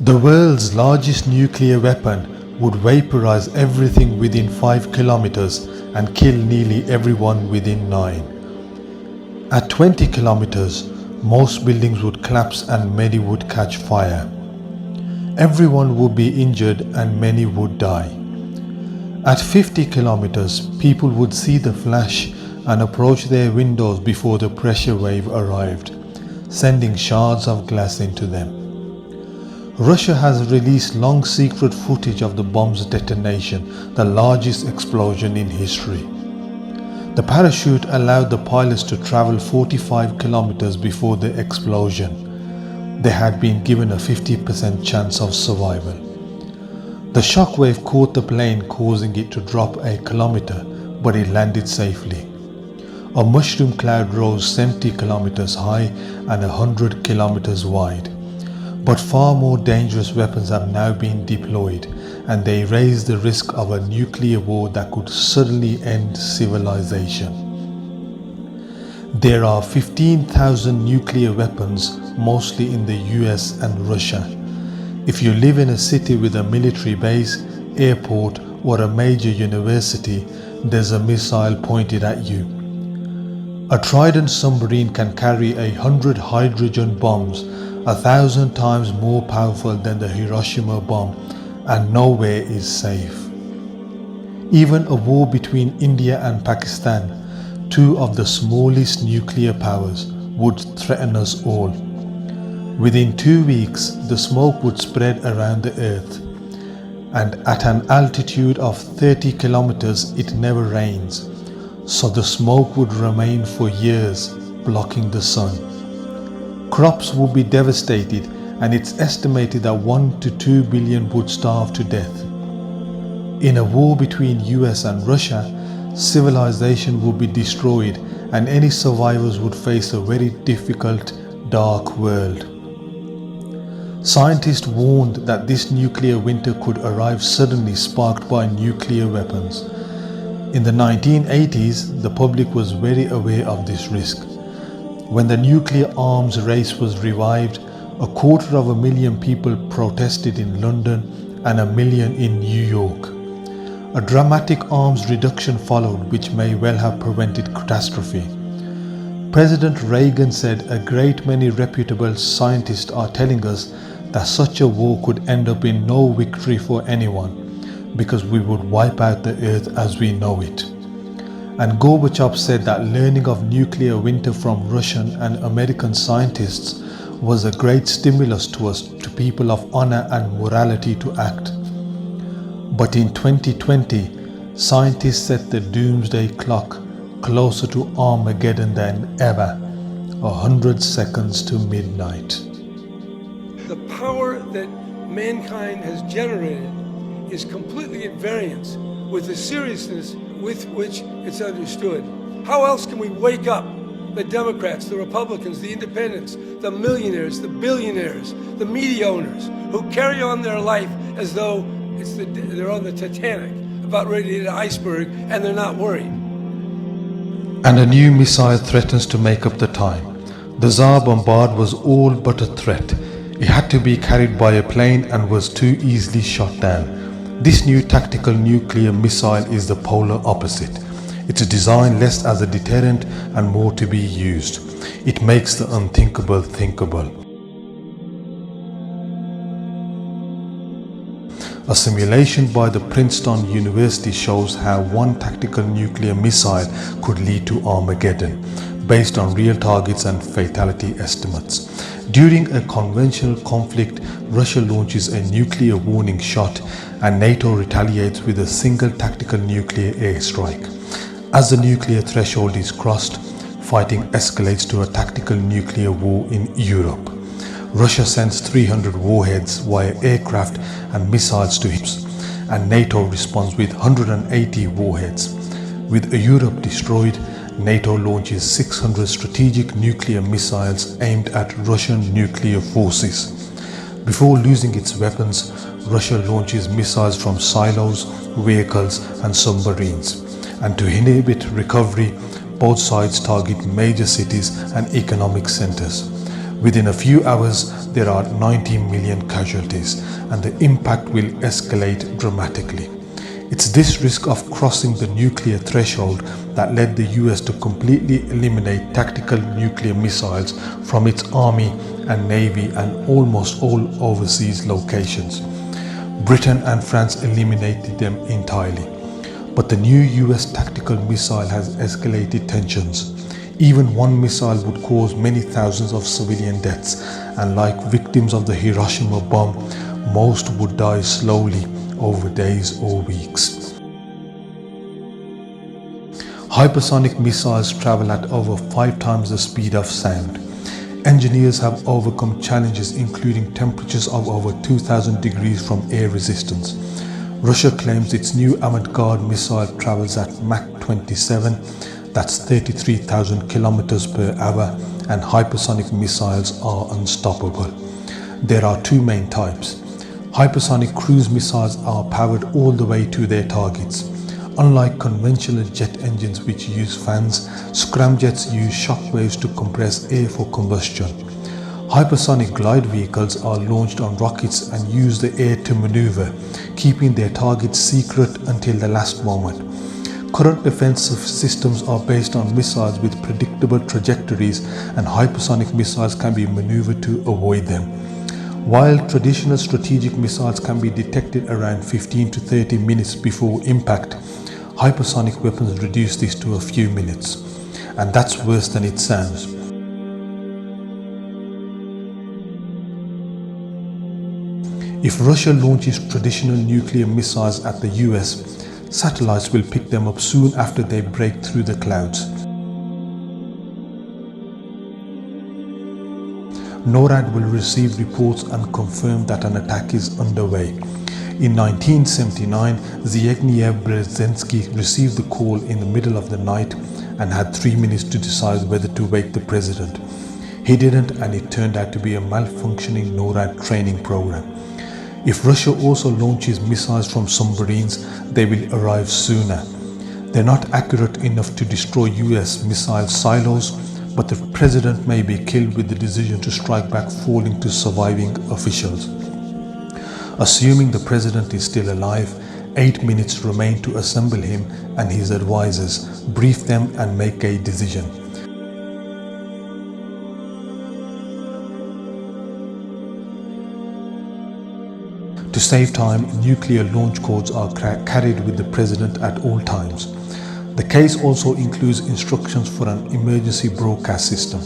The world's largest nuclear weapon would vaporize everything within 5 kilometers and kill nearly everyone within 9. At 20 kilometers, most buildings would collapse and many would catch fire. Everyone would be injured and many would die. At 50 kilometers, people would see the flash and approach their windows before the pressure wave arrived, sending shards of glass into them. Russia has released long secret footage of the bomb's detonation, the largest explosion in history. The parachute allowed the pilots to travel 45 kilometers before the explosion. They had been given a 50% chance of survival. The shockwave caught the plane, causing it to drop a kilometer, but it landed safely. A mushroom cloud rose 70 kilometers high and 100 kilometers wide. But far more dangerous weapons have now been deployed, and they raise the risk of a nuclear war that could suddenly end civilization. There are 15,000 nuclear weapons, mostly in the US and Russia. If you live in a city with a military base, airport, or a major university, there's a missile pointed at you. A Trident submarine can carry 100 hydrogen bombs, 1,000 times more powerful than the Hiroshima bomb, and nowhere is safe. Even a war between India and Pakistan, two of the smallest nuclear powers, would threaten us all. Within 2 weeks, the smoke would spread around the earth, and at an altitude of 30 kilometers it never rains, so the smoke would remain for years, blocking the sun. Crops would be devastated, and it's estimated that 1 to 2 billion would starve to death. In a war between US and Russia, civilization would be destroyed, and any survivors would face a very difficult, dark world. Scientists warned that this nuclear winter could arrive suddenly, sparked by nuclear weapons. In the 1980s, the public was very aware of this risk. When the nuclear arms race was revived, 250,000 people protested in London and 1 million in New York. A dramatic arms reduction followed, which may well have prevented catastrophe. President Reagan said a great many reputable scientists are telling us that such a war could end up in no victory for anyone, because we would wipe out the earth as we know it. And Gorbachev said that learning of nuclear winter from Russian and American scientists was a great stimulus to us, to people of honor and morality, to act. But in 2020, scientists set the doomsday clock closer to Armageddon than ever, 100 seconds to midnight. The power that mankind has generated is completely at variance with the seriousness with which it's understood. How else can we wake up the Democrats, the Republicans, the independents, the millionaires, the billionaires, the media owners who carry on their life as though they're on the Titanic, about ready to hit an iceberg, and they're not worried? And a new missile threatens to make up the time. The Tsar Bombard was all but a threat. It had to be carried by a plane and was too easily shot down. This new tactical nuclear missile is the polar opposite. It's designed less as a deterrent and more to be used. It makes the unthinkable thinkable. A simulation by the Princeton University shows how one tactical nuclear missile could lead to Armageddon, based on real targets and fatality estimates. During a conventional conflict, Russia launches a nuclear warning shot, and NATO retaliates with a single tactical nuclear airstrike. As the nuclear threshold is crossed, fighting escalates to a tactical nuclear war in Europe. Russia sends 300 warheads via aircraft and missiles to ships, and NATO responds with 180 warheads. With Europe destroyed, NATO launches 600 strategic nuclear missiles aimed at Russian nuclear forces. Before losing its weapons, Russia launches missiles from silos, vehicles and submarines. And to inhibit recovery, both sides target major cities and economic centers. Within a few hours, there are 90 million casualties, and the impact will escalate dramatically. It's this risk of crossing the nuclear threshold that led the US to completely eliminate tactical nuclear missiles from its army and navy and almost all overseas locations. Britain and France eliminated them entirely. But the new US tactical missile has escalated tensions. Even one missile would cause many thousands of civilian deaths, and like victims of the Hiroshima bomb, most would die slowly over days or weeks. Hypersonic missiles travel at over 5 times the speed of sound. Engineers have overcome challenges including temperatures of over 2000 degrees from air resistance. Russia claims its new avant-garde missile travels at Mach 27, that's 33,000 kilometers per hour, and hypersonic missiles are unstoppable. There are 2 main types. Hypersonic cruise missiles are powered all the way to their targets. Unlike conventional jet engines which use fans, scramjets use shockwaves to compress air for combustion. Hypersonic glide vehicles are launched on rockets and use the air to maneuver, keeping their targets secret until the last moment. Current defensive systems are based on missiles with predictable trajectories, and hypersonic missiles can be maneuvered to avoid them. While traditional strategic missiles can be detected around 15 to 30 minutes before impact, hypersonic weapons reduce this to a few minutes. And that's worse than it sounds. If Russia launches traditional nuclear missiles at the US, satellites will pick them up soon after they break through the clouds. NORAD will receive reports and confirm that an attack is underway. In 1979, Zbigniew Brzezinski received the call in the middle of the night and had 3 minutes to decide whether to wake the president. He didn't, and it turned out to be a malfunctioning NORAD training program. If Russia also launches missiles from submarines, they will arrive sooner. They're not accurate enough to destroy US missile silos, but the president may be killed with the decision to strike back falling to surviving officials. Assuming the president is still alive, 8 minutes remain to assemble him and his advisors, brief them and make a decision. To save time, nuclear launch codes are carried with the president at all times. The case also includes instructions for an emergency broadcast system.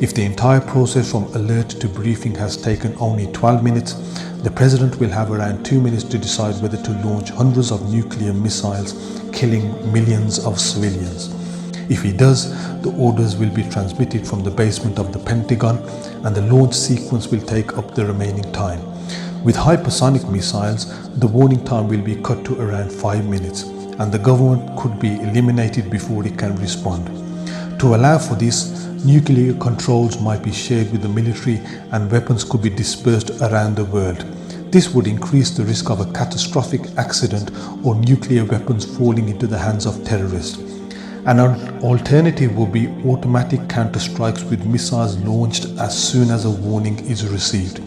If the entire process from alert to briefing has taken only 12 minutes, the president will have around 2 minutes to decide whether to launch hundreds of nuclear missiles, killing millions of civilians. If he does, the orders will be transmitted from the basement of the Pentagon, and the launch sequence will take up the remaining time. With hypersonic missiles, the warning time will be cut to around 5 minutes, and the government could be eliminated before it can respond. To allow for this, nuclear controls might be shared with the military and weapons could be dispersed around the world. This would increase the risk of a catastrophic accident or nuclear weapons falling into the hands of terrorists. An alternative would be automatic counterstrikes with missiles launched as soon as a warning is received.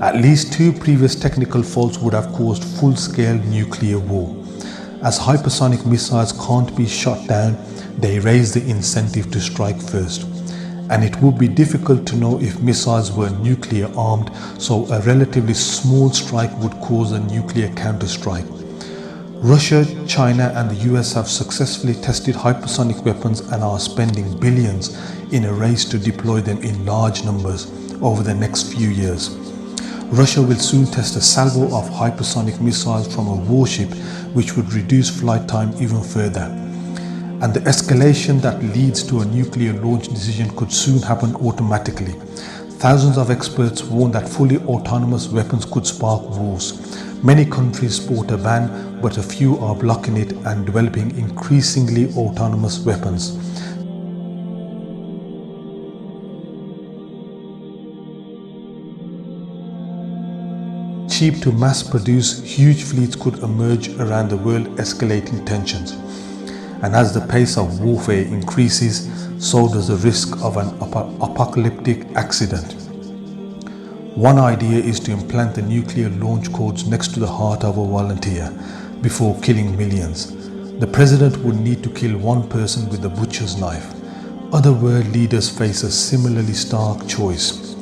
At least 2 previous technical faults would have caused full-scale nuclear war. As hypersonic missiles can't be shot down, they raise the incentive to strike first. And it would be difficult to know if missiles were nuclear armed, so a relatively small strike would cause a nuclear counterstrike. Russia, China and the US have successfully tested hypersonic weapons and are spending billions in a race to deploy them in large numbers over the next few years. Russia will soon test a salvo of hypersonic missiles from a warship, which would reduce flight time even further. And the escalation that leads to a nuclear launch decision could soon happen automatically. Thousands of experts warn that fully autonomous weapons could spark wars. Many countries sport a ban, but a few are blocking it and developing increasingly autonomous weapons. Cheap to mass produce, huge fleets could emerge around the world, escalating tensions. And as the pace of warfare increases, so does the risk of an apocalyptic accident. One idea is to implant the nuclear launch codes next to the heart of a volunteer before killing millions. The president would need to kill one person with a butcher's knife. Other world leaders face a similarly stark choice.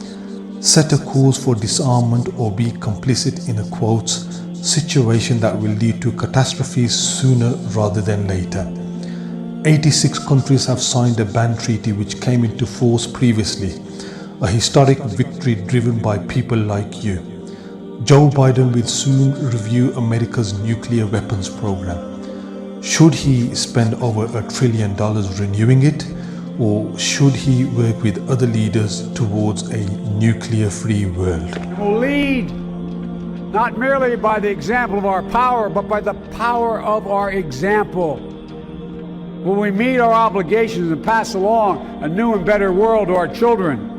Set a course for disarmament or be complicit in a quotes situation that will lead to catastrophes sooner rather than later. 86 countries have signed a ban treaty which came into force previously, a historic victory driven by people like you. Joe Biden will soon review America's nuclear weapons program. Should he spend over $1 trillion renewing it, or should he work with other leaders towards a nuclear-free world? We'll lead not merely by the example of our power, but by the power of our example. Will we meet our obligations and pass along a new and better world to our children?